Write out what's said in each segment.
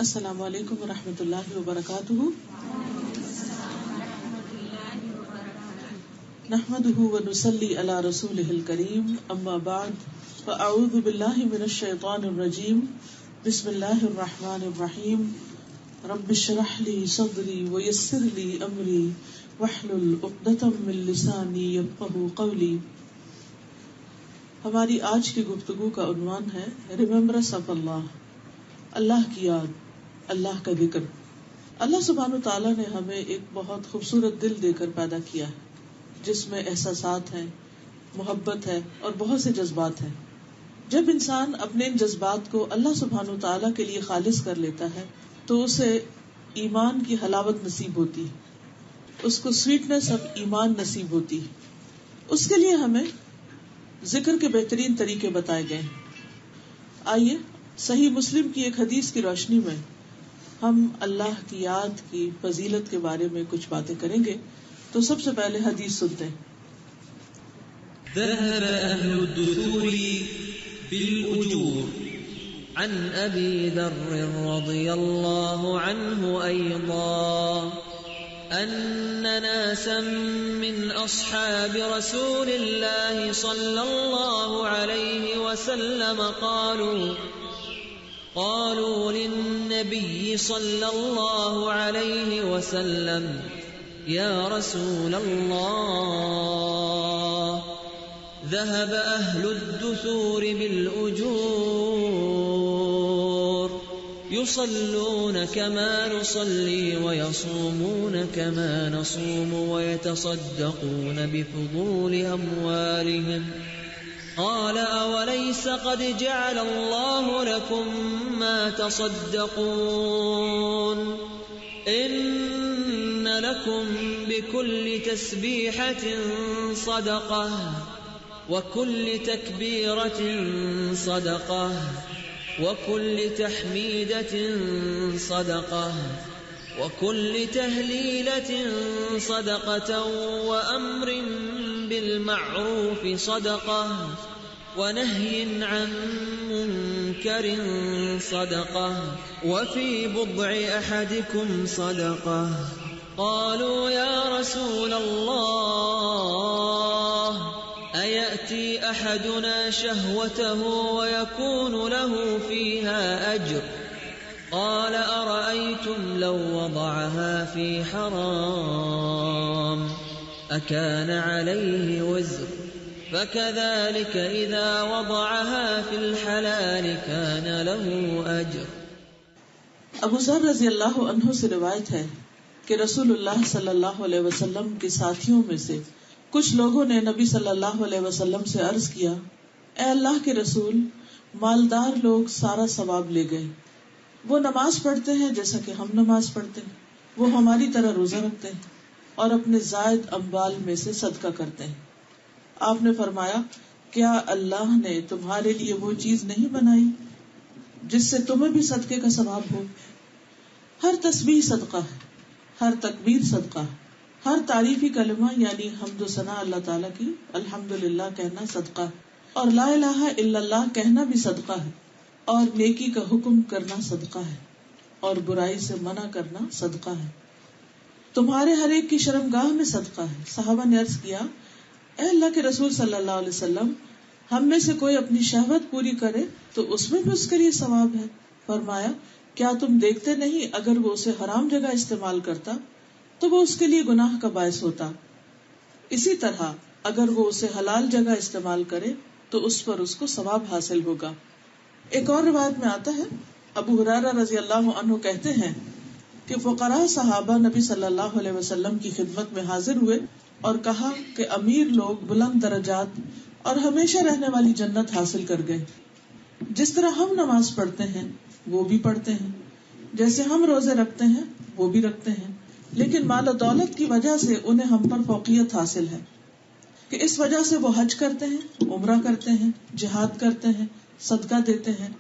السلام علیکم ورحمۃ اللہ وبرکاتہ. نحمده ونصلي على رسوله الكريم اما بعد فاعوذ باللہ من الشیطان الرجیم. بسم اللہ الرحمن الرحیم. رب اشرح لي صدری ويسر لي امری واحلل عقدۃ من لسانی یفقهوا قولی. ہماری آج کی گفتگو کا عنوان ہے ریممبرنس آف اللہ، اللہ کی یاد، اللہ کا ذکر. اللہ سبحانہ و تعالیٰ نے ہمیں ایک بہت خوبصورت دل دے کر پیدا کیا ہے جس میں احساسات ہیں، محبت ہے اور بہت سے جذبات ہیں. جب انسان اپنے ان جذبات کو اللہ سبحانہ و تعالیٰ کے لیے خالص کر لیتا ہے تو اسے ایمان کی حلاوت نصیب ہوتی ہے، اس کو سویٹنس آف ایمان نصیب ہوتی ہے. اس کے لیے ہمیں ذکر کے بہترین طریقے بتائے گئے ہیں. آئیے صحیح مسلم کی ایک حدیث کی روشنی میں ہم اللہ کی یاد کی فضیلت کے بارے میں کچھ باتیں کریں گے. تو سب سے پہلے حدیث سنتے ہیں. ذهب أهل الدثور بالأجور عن أبي ذر رضي الله عنه أيضا أن ناسا من أصحاب رسول الله صلى الله عليه وسلم قالوا للنبي صلى الله عليه وسلم يا رسول الله ذهب أهل الدثور بالأجور يصلون كما نصلي ويصومون كما نصوم ويتصدقون بفضول أموالهم. قال أوليس قد جعل الله لكم ما تصدقون إن لكم بكل تسبيحة صدقة وكل تكبيرة صدقة وكل تحميدة صدقة وكل تهليلة صدقة وأمر بالمعروف صدقة ونهي عن منكر صدقة وفي بضع أحدكم صدقة. قالوا يا رسول الله أيأتي أحدنا شهوته ويكون له فيها أجر؟ قال أرأيتم لو وضعها في حرام أكان عليه وزر؟ فكذلك إذا وضعها في الحلال كان له أجر. ابو ذر رضی اللہ عنہ سے روایت ہے کہ رسول اللہ صلی اللہ علیہ وسلم کے ساتھیوں میں سے کچھ لوگوں نے نبی صلی اللہ علیہ وسلم سے عرض کیا، اے اللہ کے رسول، مالدار لوگ سارا ثواب لے گئے. وہ نماز پڑھتے ہیں جیسا کہ ہم نماز پڑھتے ہیں، وہ ہماری طرح روزہ رکھتے ہیں اور اپنے زائد اموال میں سے صدقہ کرتے ہیں. آپ نے فرمایا، کیا اللہ نے تمہارے لیے وہ چیز نہیں بنائی جس سے تمہیں بھی صدقے کا ثواب ہو؟ ہر تسبیح صدقہ ہے، ہر تکبیر صدقہ ہے، ہر تعریفی کلمہ یعنی حمد و ثنا اللہ تعالیٰ کی الحمدللہ کہنا صدقہ ہے، اور لا الہ الا اللہ کہنا بھی صدقہ ہے، اور نیکی کا حکم کرنا صدقہ ہے، اور برائی سے منع کرنا صدقہ ہے. تمہارے ہر ایک کی شرمگاہ میں صدقہ ہے. صحابہ نے عرض کیا، اے اللہ کے رسول صلی اللہ علیہ وسلم، ہم میں سے کوئی اپنی شہوت پوری کرے تو اس میں بھی اس کے لیے ثواب ہے. فرمایا، کیا تم دیکھتے نہیں اگر وہ اسے حرام جگہ استعمال کرتا تو وہ اس کے لیے گناہ کا باعث ہوتا، اسی طرح اگر وہ اسے حلال جگہ استعمال کرے تو اس پر اس کو ثواب حاصل ہوگا. ایک اور روایت میں آتا ہے، ابو ہریرہ رضی اللہ عنہ کہتے ہیں کہ فقراء صحابہ نبی صلی اللہ علیہ وسلم کی خدمت میں حاضر ہوئے اور کہا کہ امیر لوگ بلند درجات اور ہمیشہ رہنے والی جنت حاصل کر گئے. جس طرح ہم نماز پڑھتے ہیں وہ بھی پڑھتے ہیں، جیسے ہم روزے رکھتے ہیں وہ بھی رکھتے ہیں، لیکن مال و دولت کی وجہ سے انہیں ہم پر فوقیت حاصل ہے کہ اس وجہ سے وہ حج کرتے ہیں، عمرہ کرتے ہیں، جہاد کرتے ہیں، صدقہ دیتے ہیں،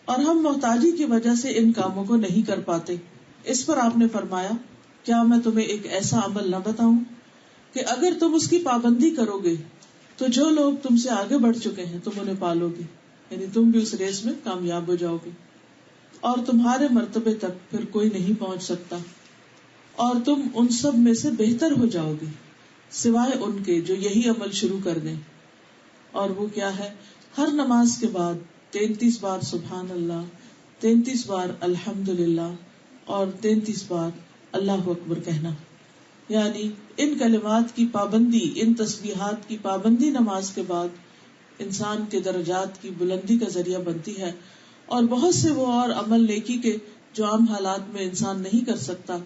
اور ہم محتاجی کی وجہ سے ان کاموں کو نہیں کر پاتے. اس پر آپ نے فرمایا، کیا میں تمہیں ایک ایسا عمل نہ بتاؤں کہ اگر تم اس کی پابندی کرو گے تو جو لوگ تم سے آگے بڑھ چکے ہیں تم انہیں پالو گے، یعنی تم بھی اس ریس میں کامیاب ہو جاؤ گے. اور تمہارے مرتبے تک پھر کوئی نہیں پہنچ سکتا، اور تم ان سب میں سے بہتر ہو جاؤ گے سوائے ان کے جو یہی عمل شروع کر دیں. اور وہ کیا ہے؟ ہر نماز کے بعد 33 بار سبحان اللہ، 33 بار الحمدللہ اور 33 بار اللہ اکبر کہنا. یعنی ان کلمات کی پابندی، ان تسبیحات کی پابندی نماز کے بعد انسان کے درجات کی بلندی کا ذریعہ بنتی ہے، اور بہت سے وہ اور عمل نیکی کے جو عام حالات میں انسان نہیں کر سکتا،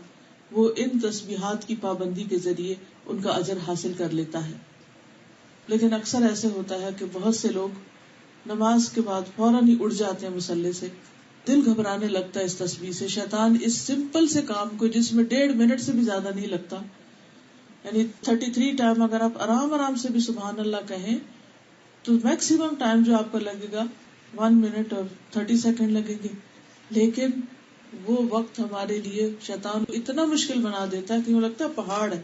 وہ ان تسبیحات کی پابندی کے ذریعے ان کا اجر حاصل کر لیتا ہے. لیکن اکثر ایسے ہوتا ہے کہ بہت سے لوگ نماز کے بعد فوراً ہی اٹھ جاتے ہیں مصلی سے. دل گھبرانے لگتا ہے اس تسبیح سے. شیطان اس سمپل سے کام کو جس میں 1.5 منٹ سے بھی زیادہ نہیں لگتا، یعنی 33 ٹائم اگر آپ آرام سے بھی سبحان اللہ کہیں تو میکسیمم ٹائم جو آپ کو لگے گا 1 منٹ اور 30 سیکنڈ لگیں گے. لیکن وہ وقت ہمارے لیے شیطان اتنا مشکل بنا دیتا ہے کہ وہ لگتا ہے پہاڑ ہے.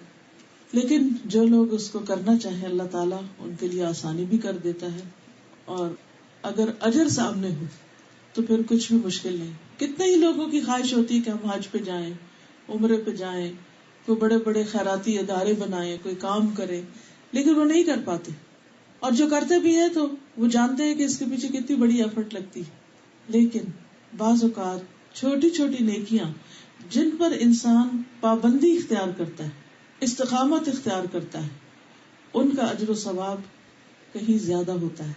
لیکن جو لوگ اس کو کرنا چاہیں اللہ تعالیٰ ان کے لیے آسانی بھی کر دیتا ہے، اور اگر اجر سامنے ہو تو پھر کچھ بھی مشکل نہیں. کتنے ہی لوگوں کی خواہش ہوتی ہے کہ ہم حج پہ جائیں، عمرے پہ جائیں، کوئی بڑے بڑے خیراتی ادارے بنائیں، کوئی کام کریں، لیکن وہ نہیں کر پاتے. اور جو کرتے بھی ہیں تو وہ جانتے ہیں کہ اس کے پیچھے کتنی بڑی ایفرٹ لگتی ہے. لیکن بعض اوقات چھوٹی چھوٹی نیکیاں جن پر انسان پابندی اختیار کرتا ہے، استقامت اختیار کرتا ہے، ان کا اجر و ثواب کہیں زیادہ ہوتا ہے.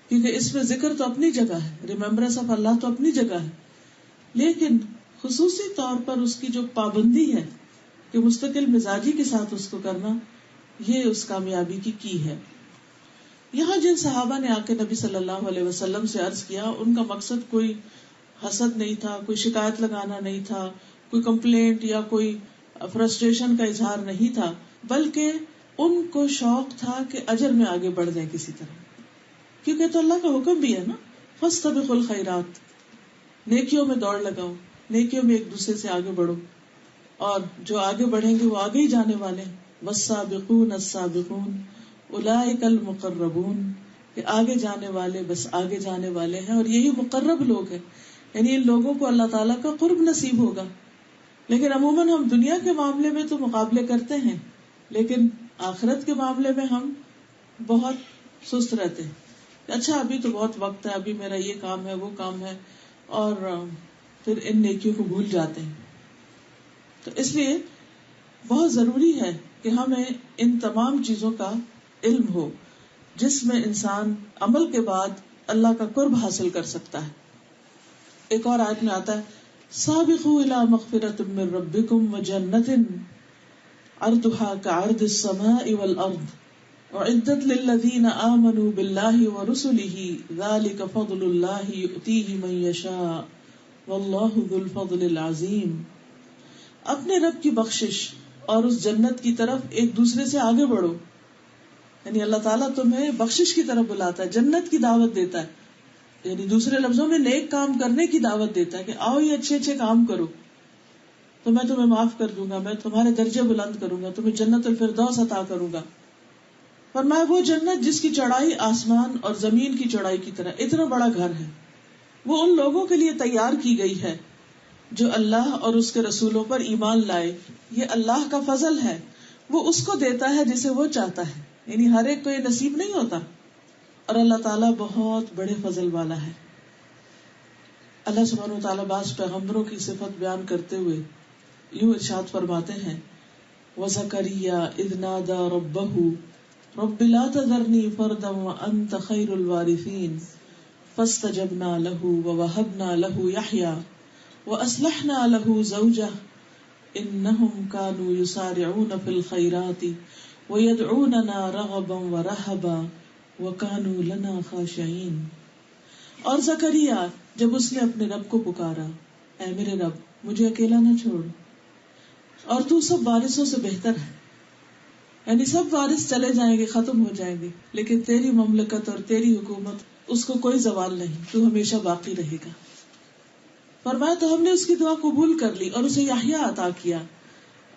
کیونکہ اس میں ذکر تو اپنی جگہ ہے، ریممبرنس آف اللہ تو اپنی جگہ ہے، لیکن خصوصی طور پر اس کی جو پابندی ہے کہ مستقل مزاجی کے ساتھ اس کو کرنا، یہ اس کامیابی کی ہے. یہاں جن صحابہ نے آ کے نبی صلی اللہ علیہ وسلم سے عرض کیا، ان کا مقصد کوئی حسد نہیں تھا، کوئی شکایت لگانا نہیں تھا، کوئی کمپلینٹ یا کوئی فرسٹریشن کا اظہار نہیں تھا، بلکہ ان کو شوق تھا کہ اجر میں آگے بڑھ جائیں کسی طرح. کیونکہ تو اللہ کا حکم بھی ہے نا، فاستبقوا الخیرات، نیکیوں میں دوڑ لگاؤ، نیکیوں میں ایک دوسرے سے آگے بڑھو، اور جو آگے بڑھیں گے وہ آگے ہی جانے والے ہیں. والسابقون السابقون اولئک المقربون، کہ آگے جانے والے بس آگے جانے والے ہیں، اور یہی مقرب لوگ ہیں. یعنی ان لوگوں کو اللہ تعالیٰ کا قرب نصیب ہوگا. لیکن عموماً ہم دنیا کے معاملے میں تو مقابلے کرتے ہیں، لیکن آخرت کے معاملے میں ہم بہت سست رہتے ہیں. اچھا ابھی تو بہت وقت ہے، ابھی میرا یہ کام ہے وہ کام ہے، اور پھر ان نیکیوں کو بھول جاتے ہیں. تو اس لیے بہت ضروری ہے کہ ہمیں ان تمام چیزوں کا علم ہو جس میں انسان عمل کے بعد اللہ کا قرب حاصل کر سکتا ہے. ایک اور آیت میں آتا ہے سابقوا الى مغفرۃ من ربکم وجنۃ عرضها كعرض السماء والارض اعدت للذین آمنوا باللہ ورسلہ ذلک فضل اللہ یؤتیہ من یشاء واللہ ذو الفضل العظیم. اپنے رب کی بخشش اور اس جنت کی طرف ایک دوسرے سے آگے بڑھو. یعنی اللہ تعالیٰ تمہیں بخشش کی طرف بلاتا ہے، جنت کی دعوت دیتا ہے، یعنی دوسرے لفظوں میں نیک کام کرنے کی دعوت دیتا ہے کہ آؤ یہ اچھے اچھے کام کرو تو میں تمہیں معاف کر دوں گا، میں تمہارے درجے بلند کروں گا، تمہیں جنت الفردوس عطا کروں گا. فرمایا وہ جنت جس کی چوڑائی آسمان اور زمین کی چوڑائی کی طرح، اتنا بڑا گھر ہے، وہ ان لوگوں کے لیے تیار کی گئی ہے جو اللہ اور اس کے رسولوں پر ایمان لائے. یہ اللہ کا فضل ہے، وہ اس کو دیتا ہے جسے وہ چاہتا ہے. یعنی ہر ایک کو یہ نصیب نہیں ہوتا، اور اللہ تعالیٰ بہت بڑے فضل والا ہے. اللہ سبحانہ وتعالیٰ بعض پیغمبروں کی صفت بیان کرتے ہوئے یوں ارشاد فرماتے ہیں وَزَكَرِيَّا إِذْ نَادَى رَبَّهُ رَبِّ لَا تَذَرْنِي فَرْدًا وَأَنْتَ خَيْرُ الْوَارِثِينَ فَاسْتَجَبْنَا لَهُ وَوَهَبْنَا لَهُ يَحْيَىٰ وَأَصْلَحْنَا لَهُ زَوْجَهُ إِنَّهُمْ كَانُوا يُسَارِعُونَ فِي الْخَيْرَاتِ وَيَدْعُونَنَا رَغَبًا وَرَهَبًا وَكَانُوا لَنَا خَاشِعِينَ. اور زکریا جب اس نے اپنے رب کو پکارا، اے میرے رب مجھے اکیلا نہ چھوڑ، اور تو سب وارثوں سے بہتر ہے. یعنی سب وارث چلے جائیں گے، ختم ہو جائیں گے، لیکن تیری مملکت اور تیری حکومت اس کو کوئی زوال نہیں، تو ہمیشہ باقی رہے گا. فرمایا تو ہم نے اس کی دعا قبول کر لی اور اسے یحییٰ عطا کیا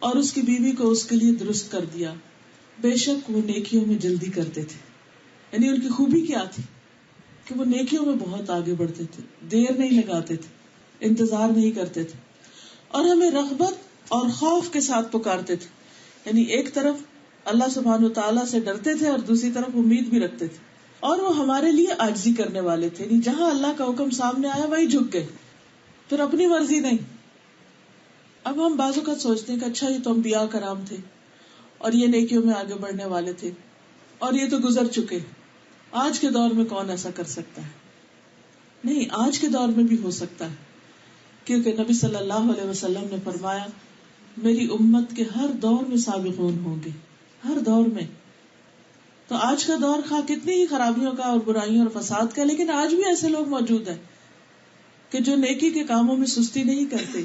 اور اس کی بیوی کو اس کے لیے درست کر دیا. بے شک وہ نیکیوں میں جلدی کرتے تھے. یعنی ان کی خوبی کیا تھی کہ وہ نیکیوں میں بہت آگے بڑھتے تھے، دیر نہیں لگاتے تھے. انتظار نہیں کرتے تھے، اور ہمیں رغبت اور خوف کے ساتھ پکارتے تھے. یعنی ایک طرف اللہ سبحانہ وتعالیٰ سے ڈرتے تھے اور دوسری طرف امید بھی رکھتے تھے، اور وہ ہمارے لیے عاجزی کرنے والے تھے. یعنی جہاں اللہ کا حکم سامنے آیا وہی جھک گئے، پھر اپنی مرضی نہیں. اب ہم بعض اوقات سوچتے ہیں کہ اچھا یہ تو انبیاء کرام تھے اور یہ نیکیوں میں آگے بڑھنے والے تھے اور یہ تو گزر چکے، آج کے دور میں کون ایسا کر سکتا ہے؟ نہیں، آج کے دور میں بھی ہو سکتا ہے، کیونکہ نبی صلی اللہ علیہ وسلم نے فرمایا میری امت کے ہر دور میں سابقون ہوں گے، ہر دور میں. تو آج کا دور خواہ کتنی ہی خرابیوں کا اور برائیوں اور فساد کا، لیکن آج بھی ایسے لوگ موجود ہیں کہ جو نیکی کے کاموں میں سستی نہیں کرتے،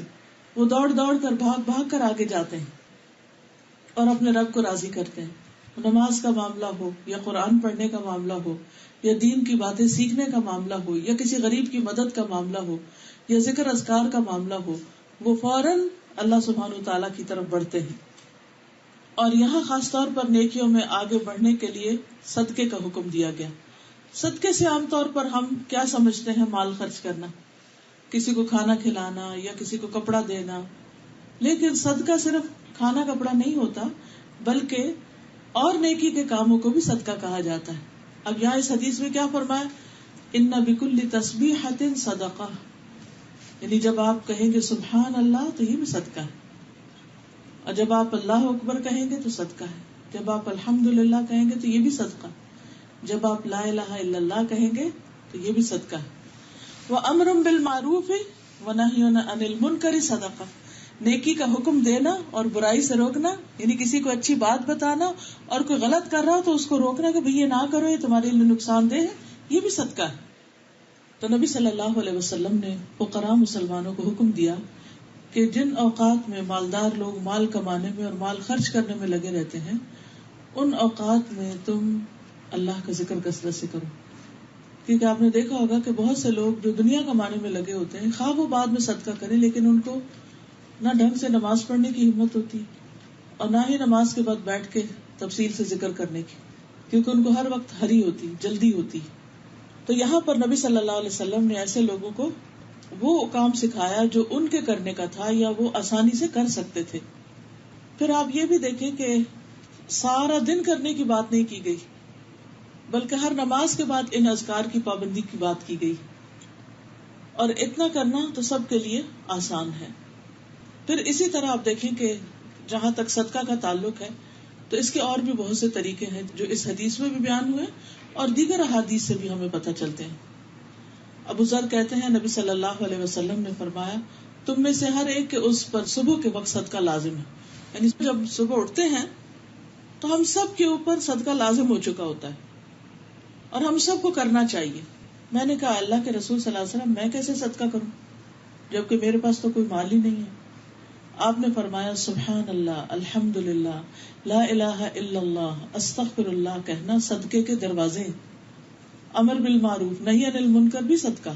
وہ دوڑ دوڑ کر بھاگ بھاگ کر آگے جاتے ہیں اور اپنے رب کو راضی کرتے ہیں. نماز کا معاملہ ہو یا قرآن پڑھنے کا معاملہ ہو یا دین کی باتیں سیکھنے کا معاملہ ہو یا کسی غریب کی مدد کا معاملہ ہو یا ذکر اذکار کا معاملہ ہو، وہ فوراً اللہ سبحانہ وتعالیٰ کی طرف بڑھتے ہیں. اور یہاں خاص طور پر نیکیوں میں آگے بڑھنے کے لیے صدقے کا حکم دیا گیا. صدقے سے عام طور پر ہم کیا سمجھتے ہیں؟ مال خرچ کرنا، کسی کو کھانا کھلانا یا کسی کو کپڑا دینا. لیکن صدقہ صرف کھانا کپڑا نہیں ہوتا، بلکہ اور نیکی کے کاموں کو بھی صدقہ کہا جاتا ہے. اب یہاں اس حدیث میں کیا فرمایا؟ ان بکل تسبیحۃ صدقہ، یعنی جب آپ کہیں گے سبحان اللہ تو یہ بھی صدقہ ہے، اور جب آپ اللہ اکبر کہیں گے تو صدقہ ہے، جب آپ الحمدللہ کہیں گے تو یہ بھی صدقہ ہے، جب آپ لا الہ الا اللہ کہیں گے تو یہ بھی صدقہ ہے. وَأَمْرٌ بِالْمَعْرُوفِ وَنَهْيٌ عَنِ الْمُنْكَرِ صدقہ، نیکی کا حکم دینا اور برائی سے روکنا، یعنی کسی کو اچھی بات بتانا اور کوئی غلط کر رہا ہو تو اس کو روکنا کہ بھئی یہ نہ کرو، یہ تمہارے لیے نقصان دہ ہے، یہ بھی صدقہ ہے. تو نبی صلی اللہ علیہ وسلم نے فقراء مسلمانوں کو حکم دیا کہ جن اوقات میں مالدار لوگ مال کمانے میں اور مال خرچ کرنے میں لگے رہتے ہیں، ان اوقات میں تم اللہ کا ذکر کثرت سے کرو. کیونکہ آپ نے دیکھا ہوگا کہ بہت سے لوگ جو دنیا کمانے میں لگے ہوتے ہیں، خواہ وہ بعد میں صدقہ کریں، لیکن ان کو نہ ڈھنگ سے نماز پڑھنے کی ہمت ہوتی اور نہ ہی نماز کے بعد بیٹھ کے تفصیل سے ذکر کرنے کی، کیونکہ ان کو ہر وقت ہری ہوتی، جلدی ہوتی. تو یہاں پر نبی صلی اللہ علیہ وسلم نے ایسے لوگوں کو وہ کام سکھایا جو ان کے کرنے کا تھا یا وہ آسانی سے کر سکتے تھے. پھر آپ یہ بھی دیکھیں کہ سارا دن کرنے کی بات نہیں کی گئی، بلکہ ہر نماز کے بعد ان اذکار کی پابندی کی بات کی گئی، اور اتنا کرنا تو سب کے لیے آسان ہے. پھر اسی طرح آپ دیکھیں کہ جہاں تک صدقہ کا تعلق ہے تو اس کے اور بھی بہت سے طریقے ہیں جو اس حدیث میں بھی بیان ہوئے اور دیگر احادیث سے بھی ہمیں پتہ چلتے ہیں. ابو ذر کہتے ہیں نبی صلی اللہ علیہ وسلم نے فرمایا تم میں سے ہر ایک کے اس پر صبح کے وقت صدقہ لازم ہے. یعنی جب صبح اٹھتے ہیں تو ہم سب کے اوپر صدقہ لازم ہو چکا ہوتا ہے اور ہم سب کو کرنا چاہیے. میں نے کہا اللہ کے رسول صلی اللہ علیہ وسلم میں کیسے صدقہ کروں جبکہ میرے پاس تو کوئی مال ہی نہیں ہے؟ آپ نے فرمایا سبحان اللہ، الحمدللہ، لا الہ الا اللہ، استغفر اللہ کہنا صدقے کے دروازے. امر بالمعروف نہی عن المنکر بھی صدقہ.